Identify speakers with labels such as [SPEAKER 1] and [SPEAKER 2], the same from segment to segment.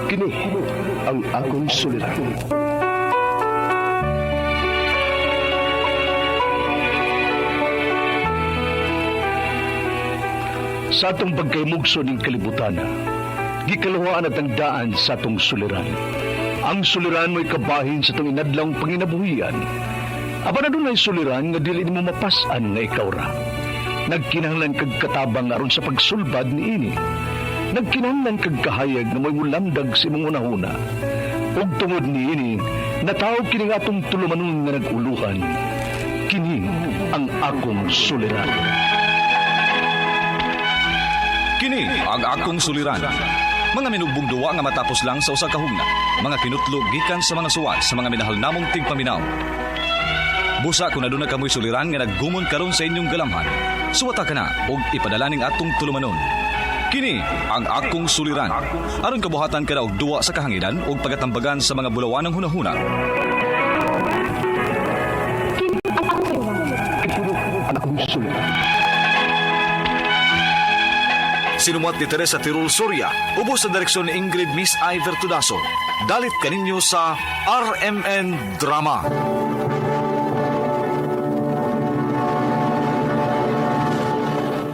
[SPEAKER 1] Kini ang akong suliran. Sa atong pagkaymugso ng kalibutan, gikalawaan at ang daan sa atong suliran. Ang suliran mo'y kabahin sa itong inadlang panginabuhian. Aba na doon ay suliran nga dili mo mapasan nga ikaw ra. Nagkinahanglan kag katabang aron sa pagsulbad ni ini. Nagkinahanglan kag kahayag na mo'y mulamdag sa imong unahuna. Ug tungod ni ini, natawag kini nga atong tulumanon nga naguluhan. Kini ang akong suliran.
[SPEAKER 2] Kini ang akong suliran. Mga minugbong duwa nga matapos lang sa usa ka hugna. Mga kinutlog gikan sa mga suwat sa mga minahal namong tigpaminaw. Busa kung aduna kamoy suliran nga naggumon karon sa inyong galamhan. Suwata ka na og ipadala ning atong tulumanon. Kini ang akong suliran. Aron kabuhatan ka na og duwa sa kahanginan og pagatambagan sa mga bulawanang hunahuna.
[SPEAKER 1] Ang akong suliran.
[SPEAKER 2] Sinumat ni Teresa Tirul Soria, ubos sa direksyon ni Ingrid Miss Iver Tudaso. Dalit kaninyo sa RMN Drama.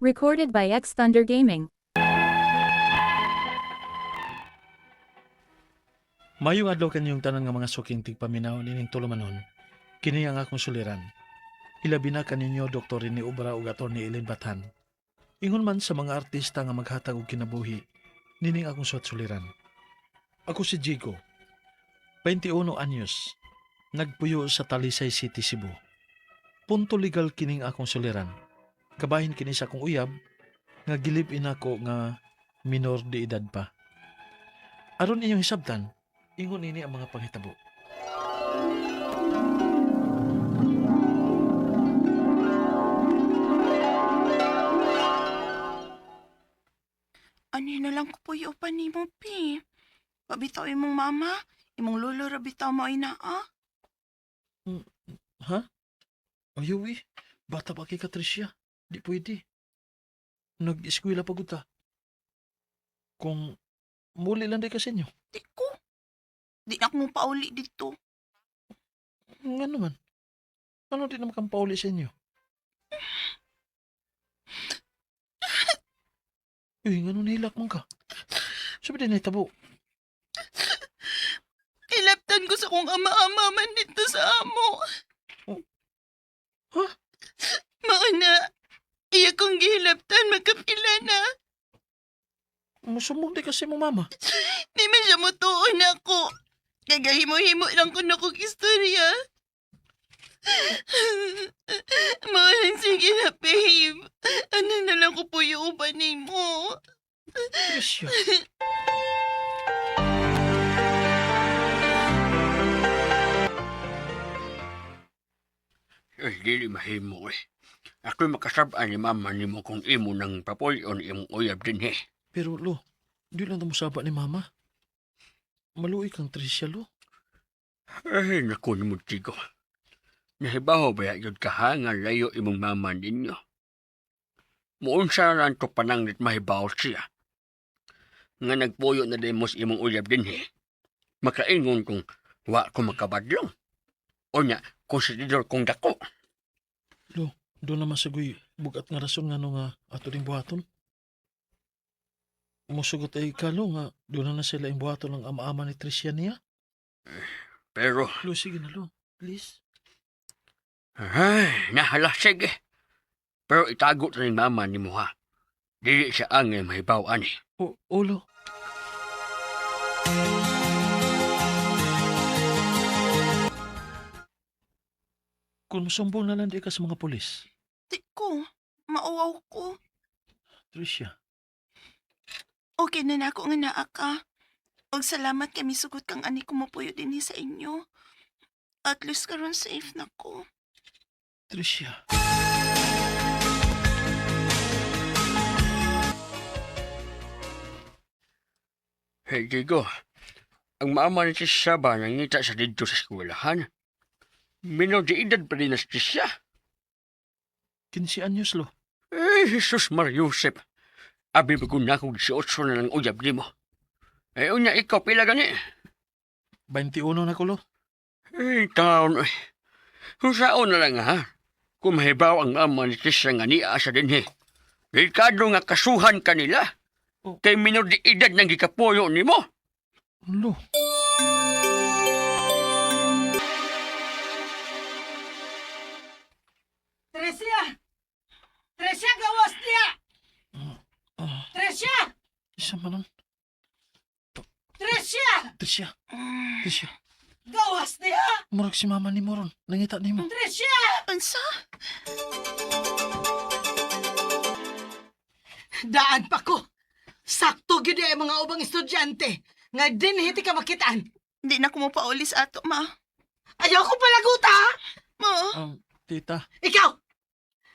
[SPEAKER 3] Recorded by X Thunder Gaming.
[SPEAKER 4] Mayong adlaw kanyong tanan nga mga suking tigpaminaw nining tulumanon. Kini ang akong suliran. Ilabi na kaninyo Dr. Rene Ubra ug Atty. Ellen Batan. Ingon man sa mga artista nga maghatag og kinabuhi, nining akong suwat suliran. Ako si Jigo, 21 anyos, nagpuyo sa Talisay City, Cebu. Punto legal kining akong suliran. Kabahin kini sa akong uyab, nga gilib-in ako nga minor de edad pa. Aron inyong hisabtan, ingon ini ang mga panghitabo.
[SPEAKER 5] Ani na lang ko po yung upan ni mo, Pi. Pabitaw imong mama, imong lolo rabitaw mo ay naa.
[SPEAKER 4] Ha? Ayaw bata pa kay Katricia. Di pwede. Nag-eskwela pa ta. Kung muli lang day kasi nyo.
[SPEAKER 5] Di ko. Di na akong pauli dito.
[SPEAKER 4] Nga naman. Ano din naman kang pauli sa inyo? Uy, nga nung nahilak mong ka. Sabi din ay tabo.
[SPEAKER 5] Ilaptan ko sa kong ama-ama man dito sa amo.
[SPEAKER 4] Oh. Ha?
[SPEAKER 5] Mauna, iya kong gihilaptan magkapila na.
[SPEAKER 4] Musumog di kasi mo mama.
[SPEAKER 5] Di man siya mutuon ako. Kagahimo-himo lang ko na kong istorya. Mawalan sige na, babe. Ano na lang ko po yung ubanin mo.
[SPEAKER 4] Tricia.
[SPEAKER 6] Ay, dili mahimo eh. Ako'y makasabaan ni mama ni mo kung imo ng papoy o imong uyab din eh.
[SPEAKER 4] Pero lo, di lang musaba ni mama. Maluwi kang Tricia lo.
[SPEAKER 6] Ay, naku ni mo, Tigo. Nahibaho ba yun ka ha nga layo imong mama ninyo? Muunsa lang to pananglit mahibaho siya. Nga nagpuyo na demos imong uyab din eh. Makaingon kung wa ko makabadlong. O niya, konsididor kong dako.
[SPEAKER 4] Lo, doon naman sagoy bugat nga rason nga no nga ato ding buhaton. Musugot ay kalo nga doon na sila yung buhaton ng ama-ama ni Tricia niya.
[SPEAKER 6] Pero,
[SPEAKER 4] Lo, sige na lo. Please.
[SPEAKER 6] ay, nahala, sige. Pero itago na rin mama ni mo ha. Dili siya angay mahibaw ani.
[SPEAKER 4] O lo. Kung masumbong na lang di ka sa mga polis,
[SPEAKER 5] Di ko. Mauwaw ko.
[SPEAKER 4] Tricia,
[SPEAKER 5] Okay na nako nga naa ka. Og salamat kami sugot kang ani ko mapuyo din sa inyo. At least karon safe na ko.
[SPEAKER 4] Tricia.
[SPEAKER 6] Hey, Diego. Ang mama ni Tisha ba nangita sa dito sa eskwelahan? Minor de edad pa rin na siya.
[SPEAKER 4] 15 anyos lo.
[SPEAKER 6] Eh, Jesus Mar Yusef. Abi ba kung nakong 18 na ng uyab ni mo? Unya ikaw pila gani.
[SPEAKER 4] 21 na kulo.
[SPEAKER 6] Taon. Kung saan na lang ha. Kung mahibaw ang ama ni Tisha nga niya sa dinhi. Delikado nga kasuhan kanila.
[SPEAKER 4] Oh.
[SPEAKER 6] Kay minor di edad ng gikapuyo ni mo.
[SPEAKER 4] Lo.
[SPEAKER 7] Tresia! Tresia, gawas niya!
[SPEAKER 4] Ah,
[SPEAKER 7] Tresia!
[SPEAKER 4] isa man nun.
[SPEAKER 7] Tresia!
[SPEAKER 4] Tricia, Tricia.
[SPEAKER 7] Gawas niya!
[SPEAKER 4] Murag si mama ni Moron. Nangita ni mo.
[SPEAKER 7] Tresia!
[SPEAKER 5] Unsa?
[SPEAKER 7] Daan pa ko. Sakto gyud ay mga ubang estudyante. Nga dinhiti ka makitaan.
[SPEAKER 5] Di na ko mo paulis ato, ma.
[SPEAKER 7] Ayaw ko palaguta!
[SPEAKER 5] Ma,
[SPEAKER 4] Tita.
[SPEAKER 7] Ikaw!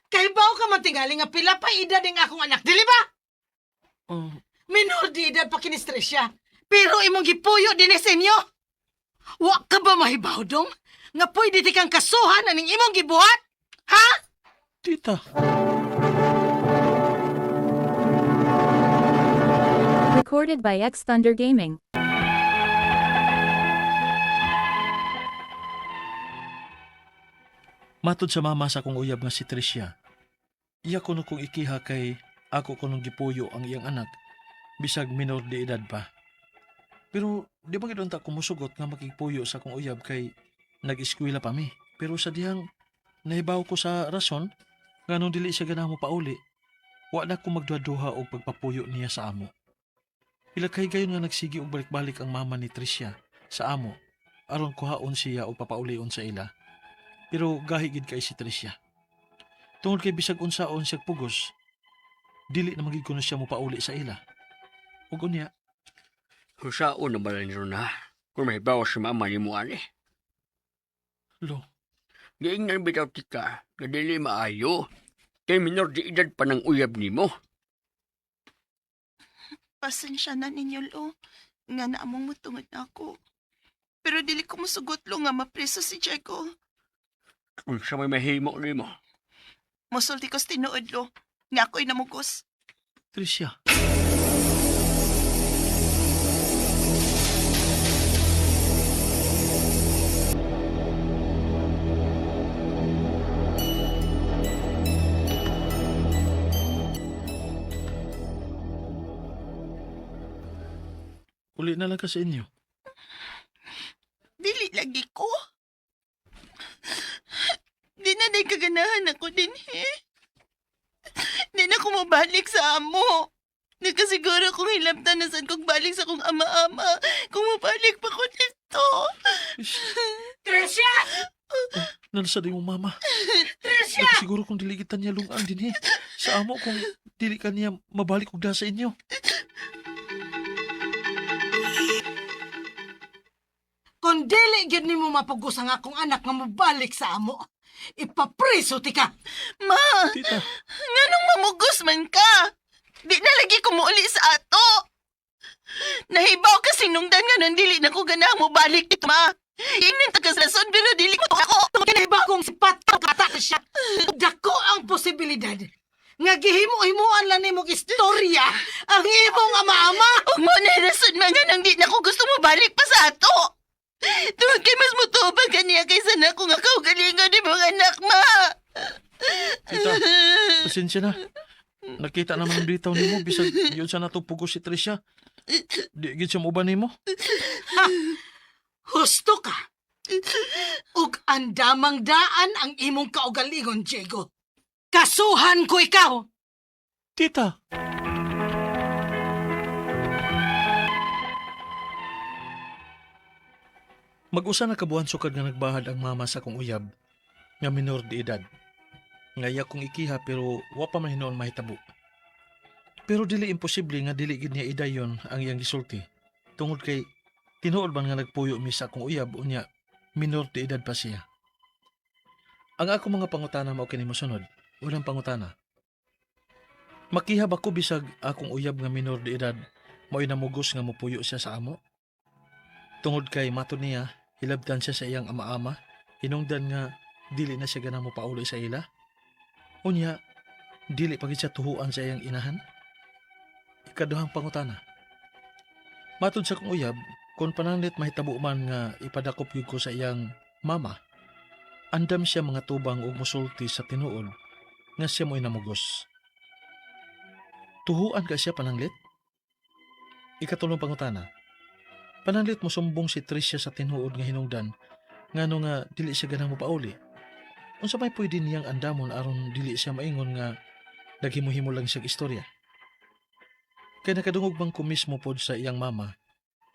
[SPEAKER 7] Kahibaw ka man tingali nga pila pa edad ng akong anak, dili ba?
[SPEAKER 4] Oh,
[SPEAKER 7] Minor di edad pa kinis Tresia. Pero imong gipuyo din sa inyo. Wa ka ba mahibaw dong? Nga pwede di kang kasuhan aning imong gibuhat? Ha?
[SPEAKER 4] tita.
[SPEAKER 3] Recorded by X Thunder Gaming.
[SPEAKER 4] Matod sa mama sa kong uyab nga si Tricia. Iya ko kung ikiha kay ako ko nung gipuyo ang iyang anak. Bisag minor de edad pa. Pero di ba gidon ta kumusugot nga makigpuyo sa kong uyab kay nag-eskwela pa mi. Pero sa dihang nahibaw ko sa rason nga nung dili siya ganamo pauli. Wa na ko magduha-duha og pagpapuyo niya sa amo. Ilakay gayon nga nagsigi og balik-balik ang mama ni Tricia sa amo aron kuhaon siya og papaulion sa ila. Pero gahigid kay si Tricia. Tungod kay bisag unsaon siya pugos, dili na magig kuno siya mo pauli sa ila. Ug unya,
[SPEAKER 6] Kung saan na ba lang na. Kung mahibaw si mama ni mo ani.
[SPEAKER 4] lo,
[SPEAKER 6] Giingnan bitaw tika. Nga dili maayo. Kay minor di edad pa ng uyab ni mo.
[SPEAKER 5] pasensya na ninyo, lo. Nga naamong mutungod na ako. Pero dili ko musugot, lo, nga mapreso si Diego.
[SPEAKER 6] Kung siya may mahimo ni mo.
[SPEAKER 5] Musulti ko tinuod, lo. Nga ako'y namugos.
[SPEAKER 4] Tricia. Uli na lang ka sa inyo.
[SPEAKER 5] Dili lagi ko. Di na day kaganahan ako din, Di na ko mabalik sa amo. Nagkasiguro kong hilabtan na saan kong balik sa kong ama-ama. Kung mabalik pa ko dito.
[SPEAKER 7] Tresia!
[SPEAKER 4] Nalasa din mong mama.
[SPEAKER 7] Tresia!
[SPEAKER 4] Siguro kung diligitan niya lungan din sa amo kung dili ka niya mabalik og da sa inyo.
[SPEAKER 7] Kung dili gyud nimo mapugos ang akong anak nga mabalik sa amo, ipapreso ti ka.
[SPEAKER 5] Ma,
[SPEAKER 4] Tita,
[SPEAKER 5] nganong mamugos man ka? Di na lagi ko muuli sa ato. Nahibaw ka sinungdan nga nang dili na ko ganang mo balik dito, ma. Ingnan tagas rason pero dili ko ako.
[SPEAKER 7] Kinaiba kong sipat ka kata siya. Dako ang posibilidad nga gihimo-himuan lang nimong istorya ang imong ama-ama.
[SPEAKER 5] Ug mo na rason mga nang di na ko gusto mo balik pa sa ato. Tungod kay mas mutubag kaniya kaysa na ko nga kaugalingon ni mga anak, ma.
[SPEAKER 4] Tita, pasensya na. Nakita naman ang bitaw nimo bisag yun sa natupugos si Tricia. Di gid siya uban nimo.
[SPEAKER 7] Husto ka. Ug andamang daan ang imong kaugalingon, Diego. Kasuhan ko ikaw.
[SPEAKER 4] Tita. Mag-usa na kabuhan sukad nga nagbahad ang mama sa kong uyab nga minor de edad. Ngaya kong ikiha pero wa pa man hinuon mahitabo. Pero dili imposible nga dili gid niya idayon ang iyang gisulti. Tungod kay tinuod man nga nagpuyo mi sa kong uyab unya minor de edad pa siya. Ang ako mga pangutana mao kini mosunod. Unang pangutana. Makihab ako bisag akong uyab nga minor de edad mao'y namugos nga mopuyo siya sa amo? Tungod kay mato niya, hilabtan siya sa iyang ama-ama, hinungdan nga dili na siya ganang mopauloy sa ila. Unya, dili pagit siya tuhuan sa iyang inahan. Ikaduhang pangutana. Matod sa kong uyab, kung pananglit mahitabo man nga ipadakop yun ko sa iyang mama, andam siya mga tubang o musulti sa tinuod nga siya mo'y namugos. Tuhuan ka siya pananglit? Ikatulong pangutana. Pananglit mo sumbong si Tricia sa tinuod nga hinungdan ngano nga dili siya ganang mapauli. Unsa may pwede niyang andamon aron dili siya maingon nga naghimuhimo lang siyang istorya. Kaya nakadungog bang ko mismo pod sa iyang mama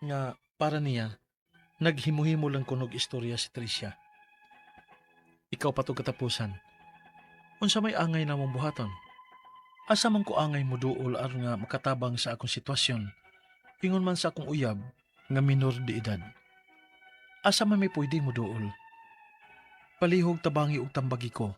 [SPEAKER 4] nga para niya naghimuhimo lang kunog istorya si Tricia. Ikaw pa to katapusan. Unsa may angay na mong buhaton? Asa man ko angay mo duol aron nga makatabang sa akong sitwasyon. Ingon man sa akong uyab nga minor de edad. Asa man may pwede mo duol? Palihog tabangi ug tambagi ko.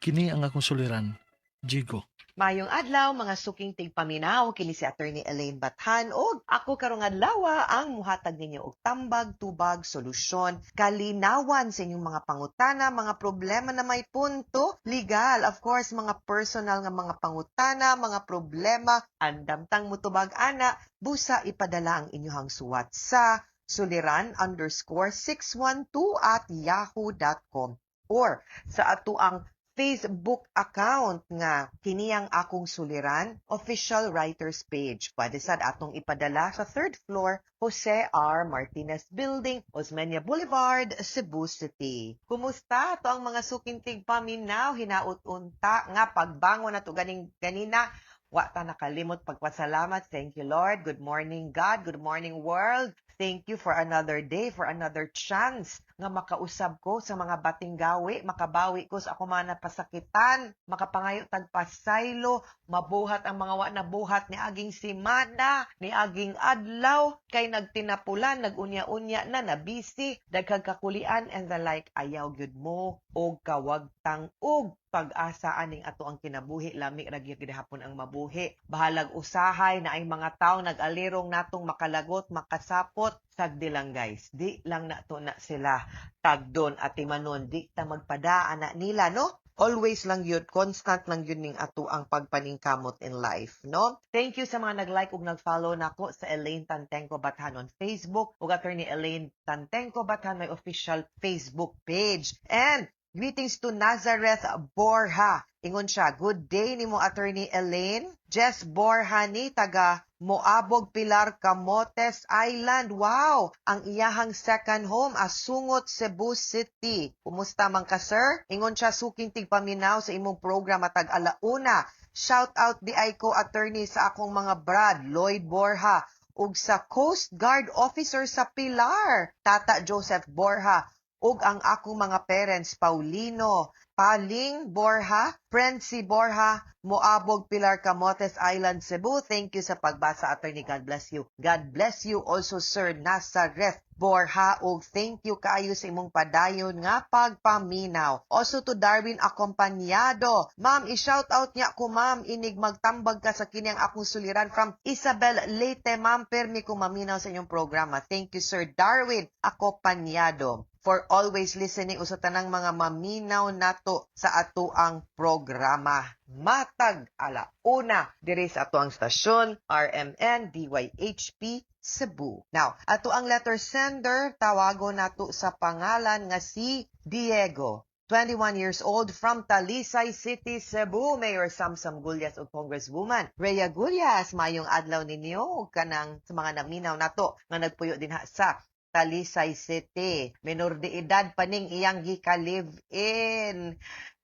[SPEAKER 4] Kini ang akong suliran, Jigo.
[SPEAKER 8] Mayong adlaw mga suking tigpaminaw kini si Attorney Elaine Bathan ug ako karong adlaw ang muhatag ninyo og tambag, tubag, solusyon, kalinawan sa inyong mga pangutana, mga problema na may punto, legal, of course, mga personal nga mga pangutana, mga problema, andamtang mutubag ana, busa ipadala ang inyong suwat sa suliran_612@yahoo.com or sa ato ang Facebook account nga kiniyang akong suliran, official writers page. Pwede sad atong ipadala sa 3rd floor, Jose R. Martinez Building, Osmeña Boulevard, Cebu City. Kumusta to ang mga suking tigpaminaw, hinaut-unta nga pagbangon nato ganing ganina. Wa ta nakalimot pagpasalamat. Thank you, Lord. Good morning, God. Good morning, world. Thank you for another day, for another chance nga makausab ko sa mga bating gawi, makabawi ko sa ako mga napasakitan, makapangayo tagpasaylo, mabuhat ang mga wa nabuhat ni aging simana, ni aging adlaw, kay nagtinapulan, nagunya-unya na, nabisi, daghang kakulian and the like. Ayaw gyud mo og kawagtang og pag-asa aning ato ang kinabuhi, lami ra gyud gihapon ang mabuhi. Bahalag usahay na ay mga tawo nag-alirong natong makalagot, makasapot, sagdi lang guys. Di lang nato na sila tagdon at timanon, di ta magpadaan na nila, no? Always lang yun, constant lang yun ning ato ang pagpaningkamot in life, no? Thank you sa mga nag-like ug nag-follow nako sa Elaine Tantenco Bathan on Facebook ug Attorney Elaine Tantenco Bathan may official Facebook page. And greetings to Nazareth Borja. Ingon siya, good day nimo Attorney Elaine. Jess Borja ni taga Moabog Pilar Camotes Island. Wow! Ang iyahang second home asungot Cebu City. Kumusta man ka sir? Ingon siya suking tigpaminaw sa imong program matag alauna. Shout out di ay ko attorney sa akong mga brad Lloyd Borja ug sa Coast Guard officer sa Pilar, Tata Joseph Borja. Ug ang akong mga parents, Paulino, Paling Borja, Prensi Borja, Moabog Pilar Camotes Island, Cebu. Thank you sa pagbasa, attorney. God bless you. God bless you also, Sir Nazareth Borja. Ug thank you kaayo sa imong padayon nga pagpaminaw. Also to Darwin Acompañado. Ma'am, i-shout out niya ko, ma'am. Inig magtambag ka sa kini ang akong suliran from Isabel Leyte, ma'am. Permi ko maminaw sa inyong programa. Thank you, Sir Darwin Acompañado, for always listening sa tanang mga maminaw nato sa ato ang programa. Matag alauna diri sa ato ang stasyon RMN DYHP Cebu. Now, ato ang letter sender tawago nato sa pangalan nga si Diego. 21 years old from Talisay City, Cebu. Mayor Samsam Gulyas o Congresswoman Rhea Gulyas. Mayong adlaw ninyo kanang sa mga naminaw nato nga nagpuyo din sa Talisay City. Minor de edad pa ning iyang gika-live-in.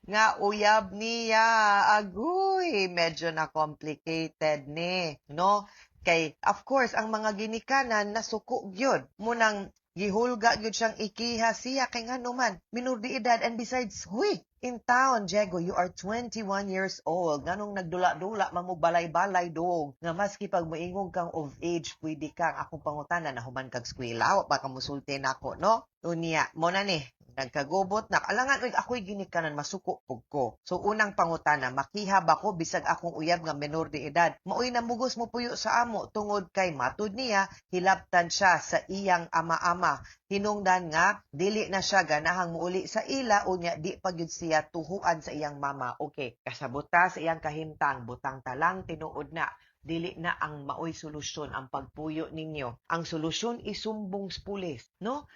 [SPEAKER 8] Nga uyab niya. Agoy, medyo na complicated ni. No? Kay, of course, ang mga ginikanan nasuko gyud. Munang gihulga gyud siyang ikiha siya kay ngano man minor de edad, and besides, huy, in town, Diego, you are 21 years old. Nganong nagdula-dula, mamugbalay-balay dog. Nga maski pag moingog kang of age, pwede kang akong pangutana na human kag skwela. Baka musulti na ako, no? Unya, mo na ni. Nagkagubot na. Alangan, ako'y ginikanan, masuko pug ko. So, unang pangutana, makihab ako bisag akong uyab nga menor de edad. Maoy namugos mo puyo sa amo tungod kay matud niya, hilabtan siya sa iyang ama-ama. Hinungdan nga, dili na siya ganahang muuli sa ila, unya di pagyud siya tuhuan sa iyang mama. Okay, kasabuta sa iyang kahimtang, butang talang tinuod na. dili na ang maoy solusyon ang pagpuyo ninyo. Ang solusyon isumbong sa pulis, no?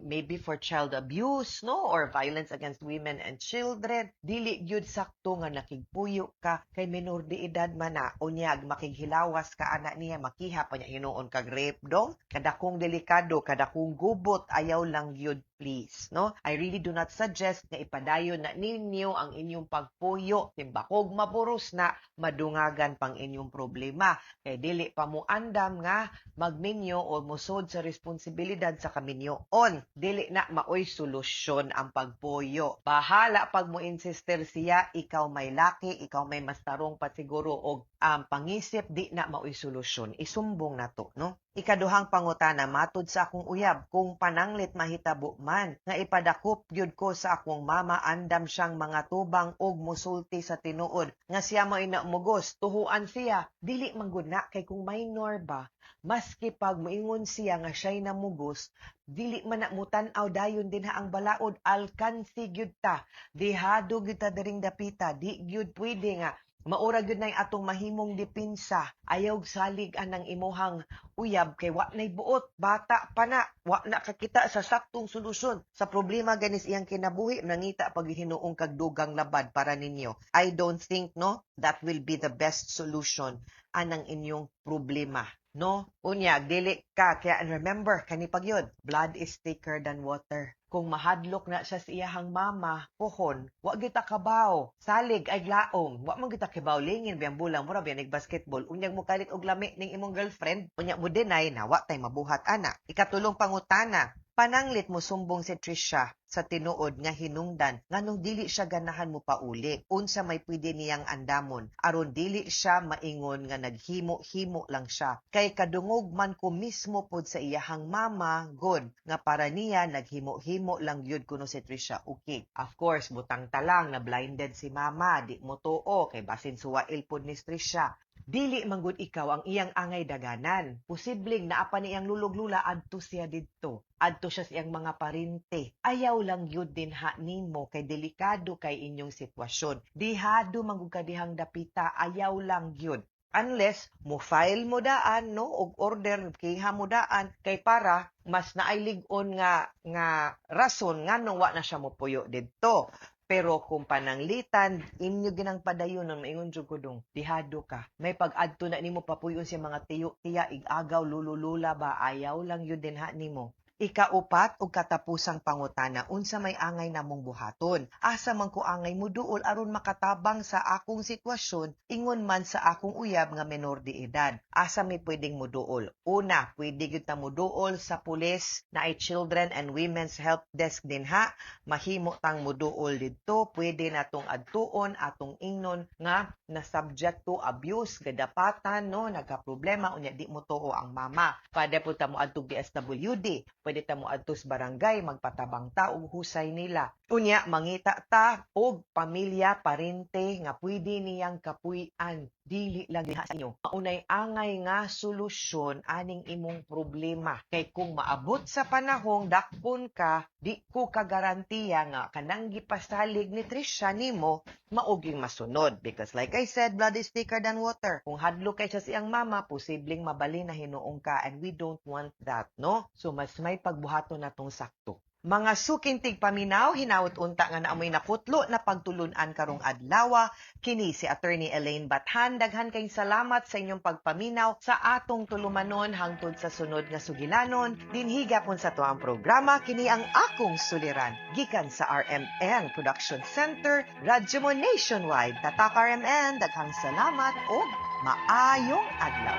[SPEAKER 8] Maybe for child abuse, no, or violence against women and children. Dili gyud sakto nga nakigpuyo ka kay minor de edad man na unyag makighilawas ka anak niya, makiha pa niya hinuon kag rape dong. Kadakong delikado, kadakong gubot, ayaw lang gyud, please, no? I really do not suggest nga ipadayon na ninyo ang inyong pagpuyo. Timbakog mapuros na madungagan pang inyong problema. Kay dili pa mo andam nga magminyo o musod sa responsibilidad sa kaminyo on. Dili na maoy solusyon ang pagpuyo. Bahala pag mo insister siya, ikaw may laki, ikaw may mas tarong pa siguro og pangisip, di na maoy solusyon. Isumbong na to, no? Ikaduhang pangutana, matud sa akong uyab, kung pananglit mahitabo man, nga ipadakop gyud ko sa akong mama, andam siyang mga tubang og musulti sa tinuod, nga siya mo inamugos, tuhuan siya, dili manggod na, kay kung minor ba, maski pag moingon siya nga siya'y namugos, dili man na mutan-aw dayon din ha ang balaod, alkansi gyud ta, dihado gyud ta diring dapita, di gyud pwede nga, maura gyud na atong mahimong depensa. Ayaw salig anang imuhang uyab kay wa nay buot, bata pa na, wa na kakita sa saktong solusyon sa problema ganis iyang kinabuhi, nangita pag hinuong kag dugang labad para ninyo. I don't think, no, that will be the best solution anang inyong problema. No? Unya, dili ka. Kaya remember, kani pag yun, blood is thicker than water. Kung mahadlok na siya sa iyahang mama, pohon, wa kita kabaw. Salig ay glaong. Wa man kita kabaw lingin, biyang bulang, mura biyang nag-basketball. Unyag mo kalit og lami ning imong girlfriend. Unyag mo dinay na wa tay mabuhat ana. Ikatulong pangutana, pananglit mo sumbong si Trisha sa tinuod nga hinungdan nganong dili siya ganahan mo pauli. Unsa may pwede niyang andamon aron dili siya maingon nga naghimo-himo lang siya. Kay kadungog man ko mismo pod sa iyahang mama, god, nga para niya naghimo-himo lang gyud kuno si Trisha. Okay. Of course, butang talang na blinded si mama, di mo tuo kay basin suwail pod ni Trisha. Dili manggod ikaw ang iyang angay daganan. Posibleng naapa niyang lulog-lula adto siya didto. Adto siya sa iyang mga parinte. Ayaw lang yun din ha nimo kay delikado kay inyong sitwasyon. Dihado manggod ka dihang dapita, ayaw lang yun. Unless mo file mo daan, no, og order kiha mo daan kay para mas naaylig-on nga rason nganong wa na siya mo puyo didto. Pero kung pananglitan, inyo ginang padayon ng maingon jud ko dong, dihado ka. May pag-adto na nimo papuyon siya mga tiya, igagaw, lululula ba, ayaw lang yun din ha nimo. Ikaupat og katapusang pangutana, unsa may angay namong buhaton? Asa man ko angay mo duol aron makatabang sa akong sitwasyon, ingon man sa akong uyab nga menor de edad. Asa may pwedeng mo duol? Una, pwede gyud ta mo duol sa pulis na ay Children and Women's Help Desk din ha. Mahimo tang mo duol didto, pwede natong adtuon atong ingnon nga na subject to abuse, gadapatan, no, nagka-problema unya di mo tuo ang mama. Pwede po ta mo adtong DSWD. Pwede ta mo adto sa barangay, magpatabang ta og husay nila. Unya, mangita ta og pamilya, parente nga pwede niyang kapuy-an. Dili lang diha sa inyo. Maunay angay nga solusyon aning imong problema. Kay kung maabot sa panahong dakpon ka, di ko kagarantiya nga kanang gipasalig ni Trisha nimo mauging masunod. Because like I said, blood is thicker than water. Kung hadlok kay siya siyang mama, posibleng mabali na hinuong ka, and we don't want that, no? So mas may pagbuhaton natong sakto. Mga sukintig paminaw, hinawot unta nga naamoy naputlo na pagtulunan karong adlaw. Kini si Attorney Elaine Bathan. Daghan kayong salamat sa inyong pagpaminaw sa atong tulumanon hangtod sa sunod nga sugilanon. Dinhiga pon sa tuang programa, kini ang akong suliran. Gikan sa RMN Production Center, Radyo Mo Nationwide. Tatak RMN, daghang salamat o maayong adlaw.